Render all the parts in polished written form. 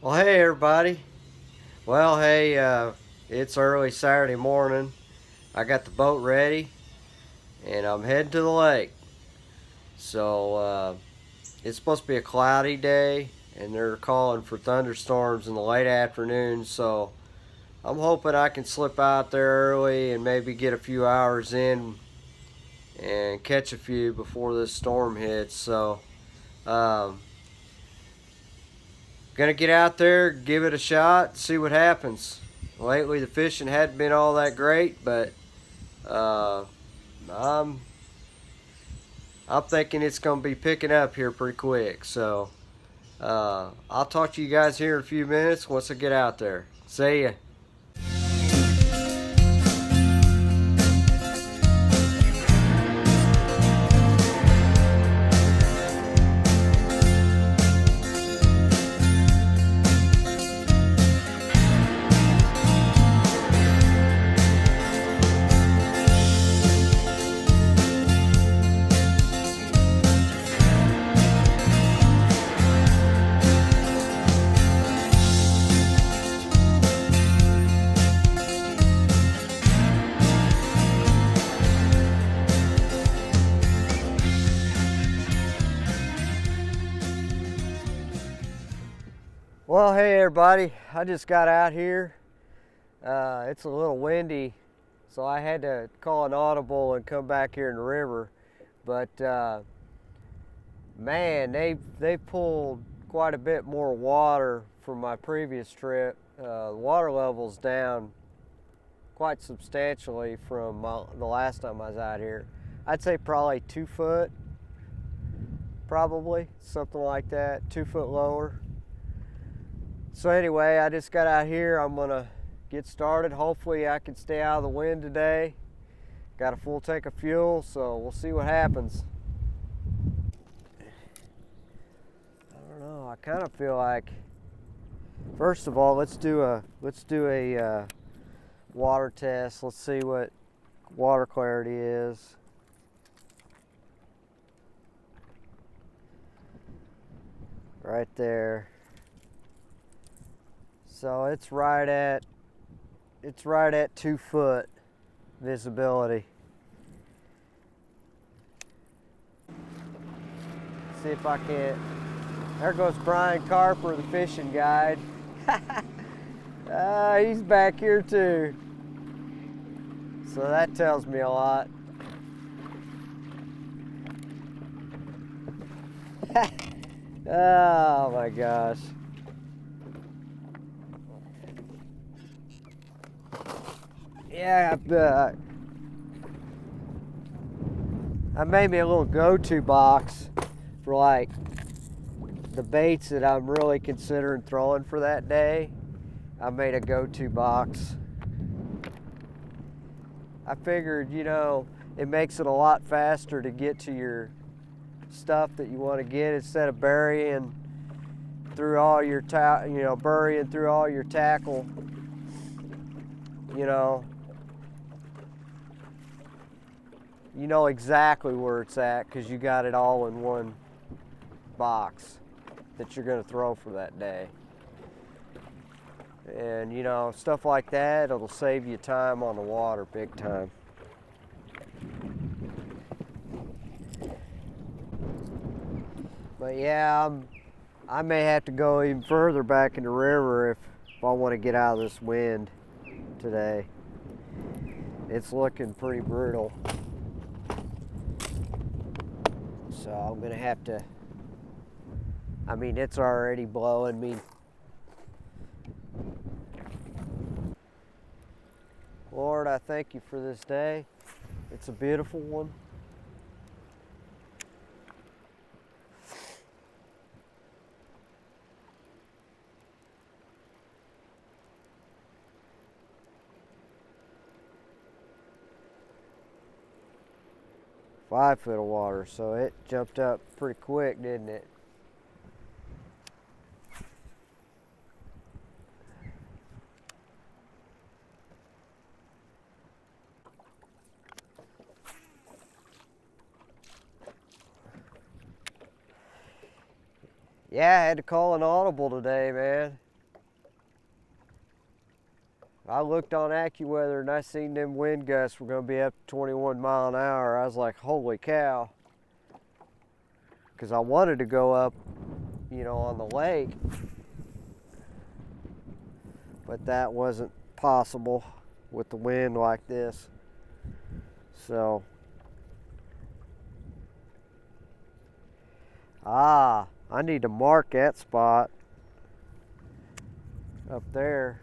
Well, hey everybody. Well, hey, it's early Saturday morning. I got the boat ready and I'm heading to the lake. So, it's supposed to be a cloudy day and they're calling for thunderstorms in the late afternoon. So, I'm hoping I can slip out there early and maybe get a few hours in and catch a few before this storm hits. Um, Gonna get out there, give it a shot, see what happens. Lately, the fishing hadn't been all that great, but uh, I'm I'm thinking it's gonna be picking up here pretty quick. So I'll talk to you guys here in a few minutes once I get out there. See ya. Well, hey everybody. I just got out here. It's a little windy, so I had to call an audible and come back here in the river. But man, they pulled quite a bit more water from my previous trip. The water level's down quite substantially from the last time I was out here. I'd say probably 2 foot, probably something like that, 2 foot lower. So anyway, I just got out here. I'm gonna get started. Hopefully I can stay out of the wind today. Got a full tank of fuel, so we'll see what happens. I don't know, I kind of feel like, first of all, let's do a water test. Let's see what water clarity is. Right there. So it's right at 2 foot visibility. See if I can't. There goes Brian Carper, the fishing guide. He's back here too. So that tells me a lot. Oh my gosh. Yeah, I made me a little go-to box for like the baits that I'm really considering throwing for that day. I made a go-to box. I figured, it makes it a lot faster to get to your stuff that you want to get instead of burying through all your burying through all your tackle. You know exactly where it's at because you got it all in one box that you're going to throw for that day. And stuff like that, it'll save you time on the water big time. But yeah, I may have to go even further back in the river if I want to get out of this wind today. It's looking pretty brutal. So I'm gonna have to, it's already blowing me. Lord, I thank you for this day. It's a beautiful one. Five foot of water, so it jumped up pretty quick, didn't it? Yeah, I had to call an audible today, man. I looked on AccuWeather and I seen them wind gusts were going to be up to 21 mile an hour. I was like, holy cow. Because I wanted to go up, you know, on the lake. But that wasn't possible with the wind like this. So, I need to mark that spot up there.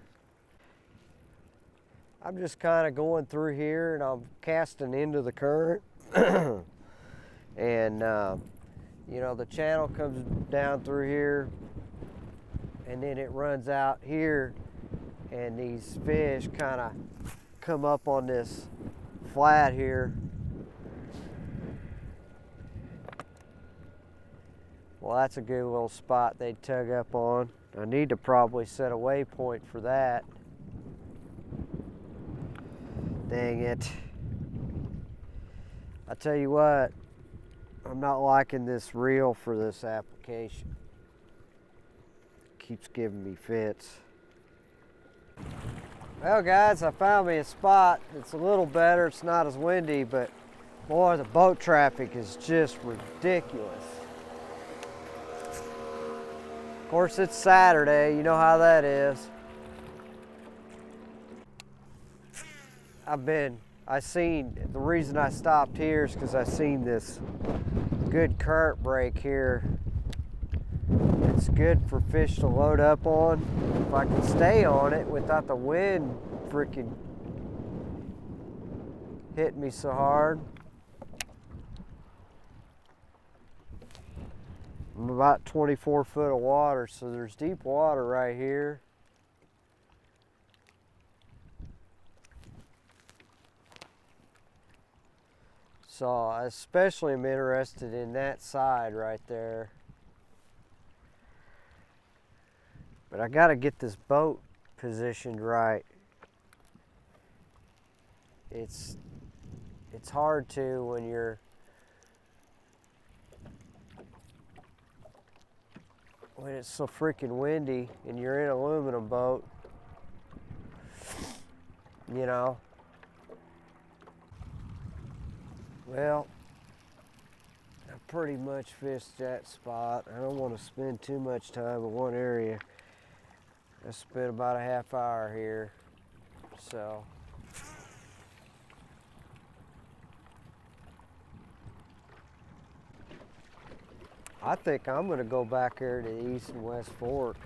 I'm just kind of going through here and I'm casting into the current. And, you know, the channel comes down through here and then it runs out here, and these fish kind of come up on this flat here. Well, that's a good little spot they'd tug up on. I need to probably set a waypoint for that. Dang it. I tell you what, I'm not liking this reel for this application. Keeps giving me fits. Well guys, I found me a spot. It's a little better, it's not as windy, but boy, the boat traffic is just ridiculous. Of course, it's Saturday, you know how that is. The reason I stopped here is because I seen this good current break here. It's good for fish to load up on. If I can stay on it without the wind freaking hitting me so hard. I'm about 24 foot of water, so there's deep water right here. So I especially am interested in that side right there. But I gotta get this boat positioned right. It's hard to when it's so freaking windy and you're in an aluminum boat, you know. Well, I pretty much fished that spot. I don't want to spend too much time in one area. I spent about a half hour here, so. I think I'm gonna go back there to the East and West Fork.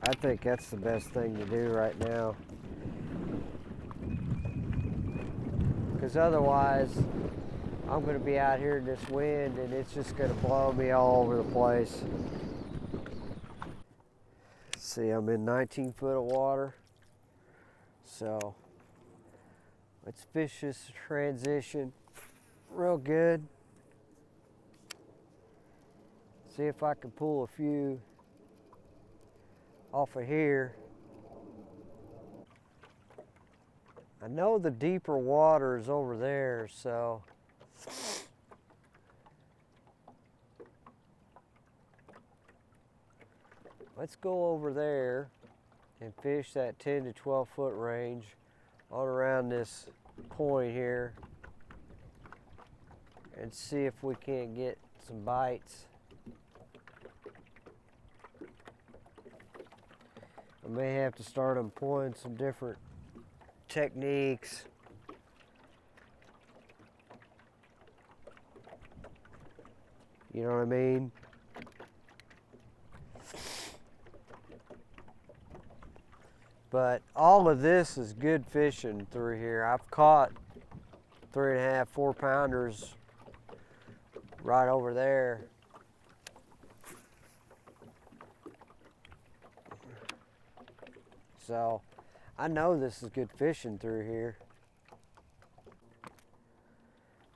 I think that's the best thing to do right now. Because otherwise, I'm gonna be out here in this wind and it's just gonna blow me all over the place. See, I'm in 19 foot of water. So, let's fish this transition real good. See if I can pull a few off of here. I know the deeper water is over there, so let's go over there and fish that 10 to 12 foot range on around this point here and see if we can't get some bites. I may have to start employing some different techniques. You know what I mean? But all of this is good fishing through here. I've caught 3.5, 4 pounders right over there. So I know this is good fishing through here.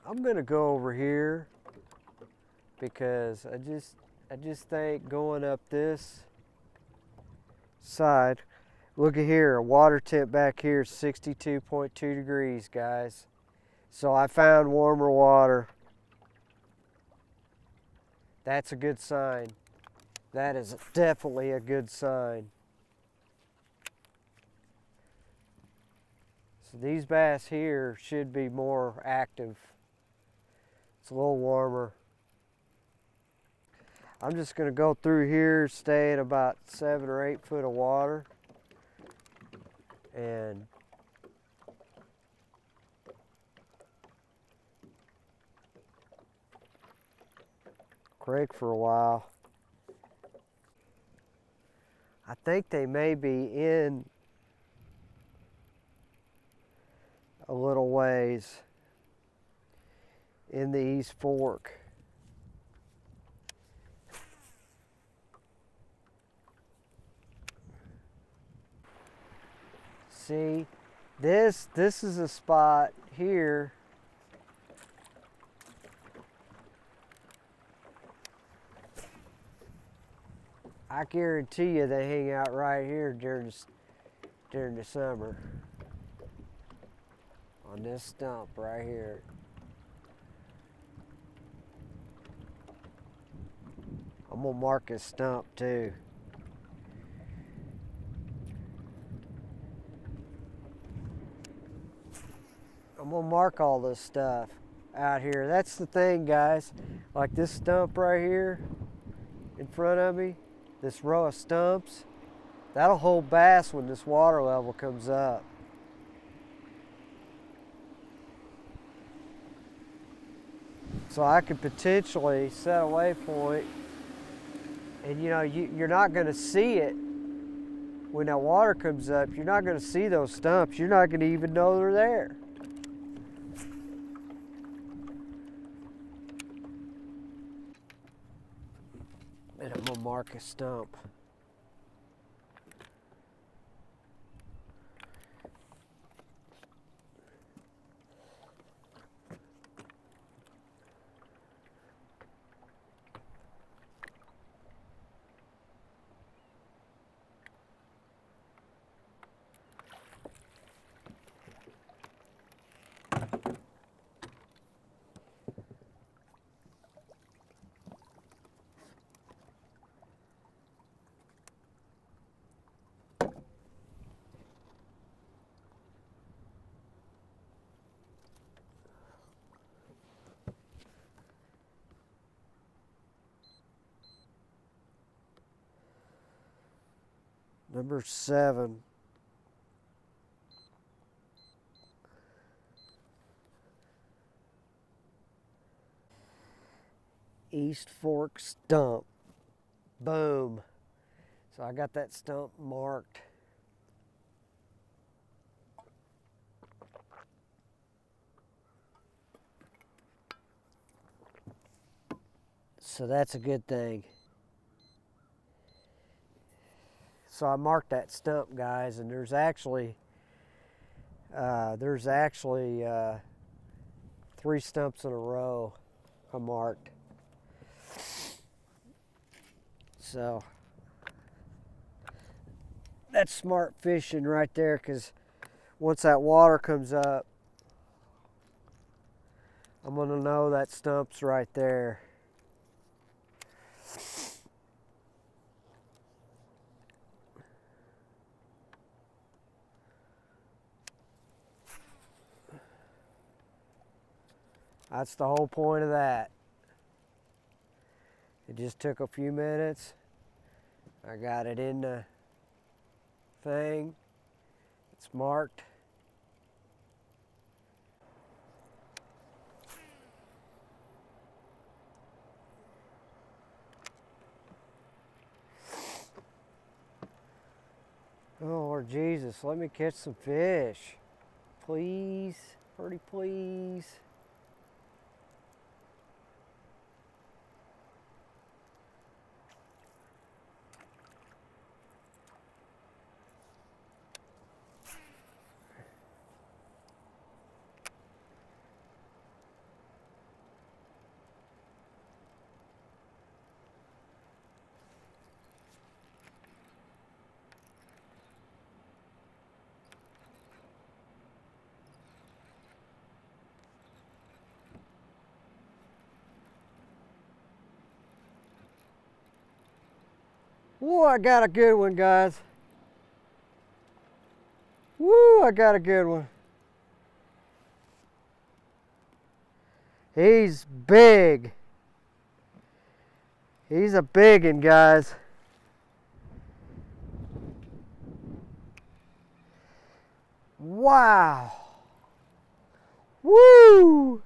I'm gonna go over here because I just think going up this side. Look at here, a water temp back here is 62.2 degrees, guys. So I found warmer water. That's a good sign. That is definitely a good sign. So these bass here should be more active. It's a little warmer. I'm just going to go through here, stay at about 7 or 8 foot of water, and crank for a while. I think they may be in a little ways in the East Fork. See, this is a spot here. I guarantee you they hang out right here during the summer. On this stump right here. I'm gonna mark this stump too. I'm gonna mark all this stuff out here. That's the thing, guys. Like this stump right here in front of me, this row of stumps, that'll hold bass when this water level comes up. So I could potentially set a waypoint, and you know, you're not gonna see it when that water comes up. You're not gonna see those stumps. You're not gonna even know they're there. And I'm gonna mark a stump. Number 7. East Fork stump. Boom. So I got that stump marked. So that's a good thing. So I marked that stump, guys, and there's actually 3 stumps in a row I marked. So that's smart fishing right there, because once that water comes up, I'm gonna know that stump's right there. That's the whole point of that. It just took a few minutes. I got it in the thing. It's marked. Oh, Lord Jesus, let me catch some fish. Please, pretty please. Woo, I got a good one, guys. Woo, I got a good one. He's big. He's a big one, guys. Wow. Woo!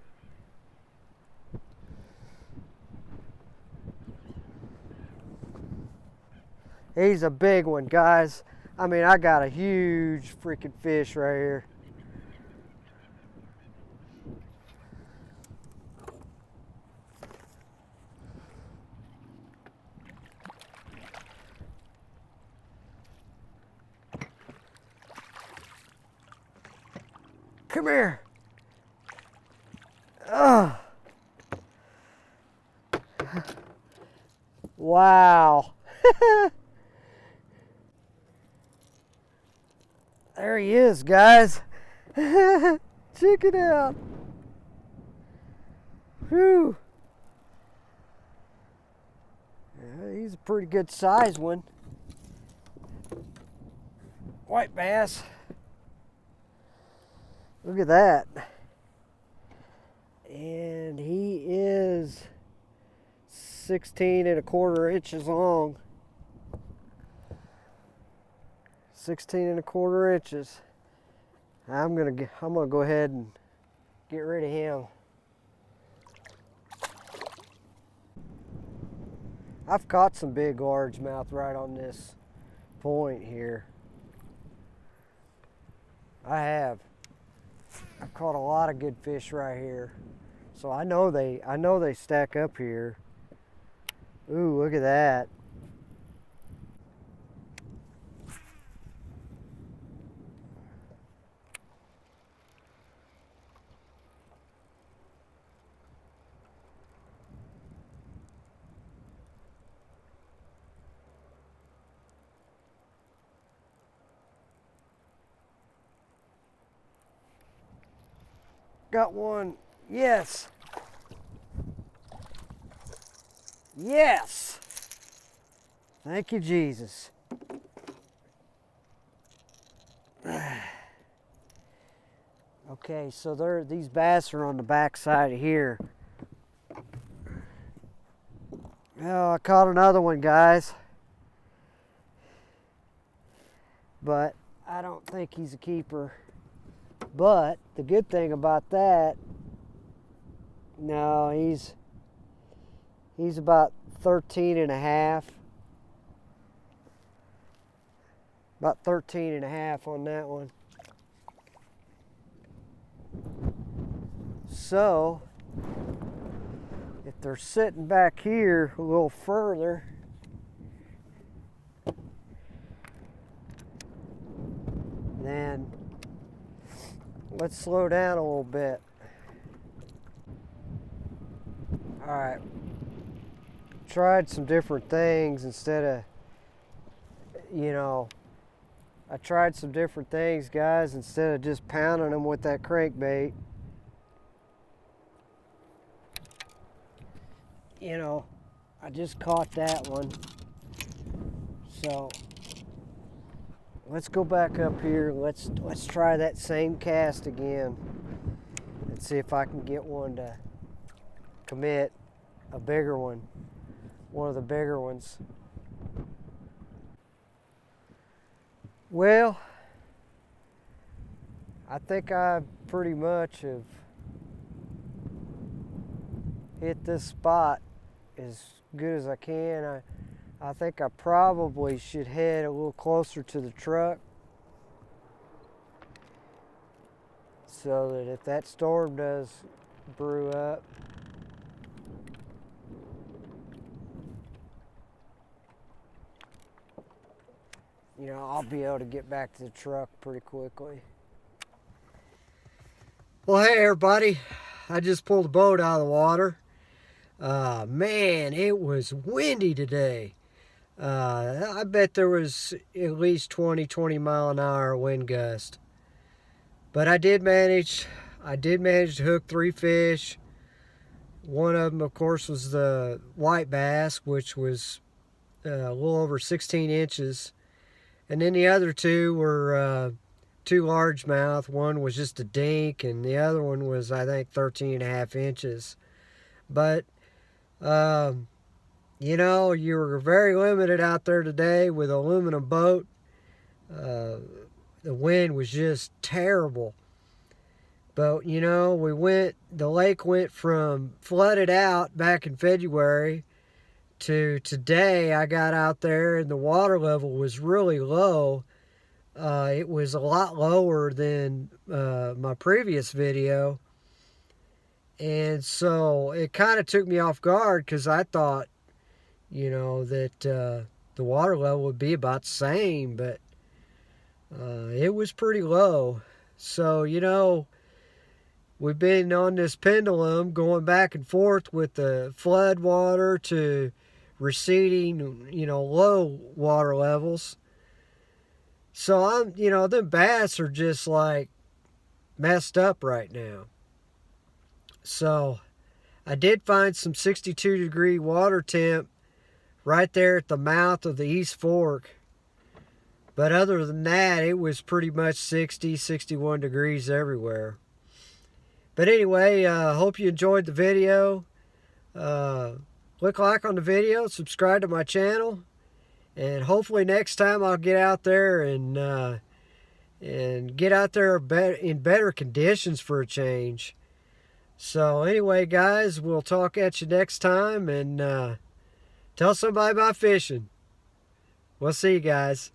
He's a big one, guys. I mean, I got a huge freaking fish right here. Come here. Ugh. Wow. There he is, guys. Check it out. Whew. Yeah, he's a pretty good size one. White bass. Look at that. And he is 16¼ inches long. 16¼ inches. I'm gonna go ahead and get rid of him. I've caught some big largemouth right on this point here. I have. I've caught a lot of good fish right here. So I know they stack up here. Ooh, look at that. Got one. Yes. Yes. Thank you, Jesus. Okay, so these bass are on the back side of here. Oh, I caught another one, guys. But I don't think he's a keeper. But the good thing about that, no, he's about 13½. About 13½ on that one. So, if they're sitting back here a little further, then let's slow down a little bit. All right. Tried some different things instead of, I tried some different things, guys, instead of just pounding them with that crankbait. I just caught that one. So let's go back up here. Let's try that same cast again and see if I can get one to commit, a bigger one. One of the bigger ones. Well, I think I pretty much have hit this spot as good as I can. I think I probably should head a little closer to the truck so that if that storm does brew up, I'll be able to get back to the truck pretty quickly. Well, hey everybody, I just pulled the boat out of the water. Man, it was windy today. I bet there was at least 20 mile an hour wind gust. But I did manage to hook 3 fish. One of them, of course, was the white bass, which was a little over 16 inches. And then the other 2 were 2 largemouth. One was just a dink, and the other one was, I think, 13½ inches. But, you know, you were very limited out there today with an aluminum boat. Uh, the wind was just terrible. But, you know, the lake went from flooded out back in February to today. I got out there and the water level was really low. It was a lot lower than my previous video. And so it kind of took me off guard because I thought, you know, that the water level would be about the same, but it was pretty low. So, you know, we've been on this pendulum going back and forth with the flood water to receding, you know, low water levels. So you know, them bass are just like messed up right now. So I did find some 62-degree water temp right there at the mouth of the East Fork. But other than that, it was pretty much 60, 61 degrees everywhere. But anyway, hope you enjoyed the video. Click like on the video, subscribe to my channel, and hopefully next time I'll get out there and get out there in better conditions for a change. So anyway, guys, we'll talk at you next time, and tell somebody about fishing. We'll see you guys.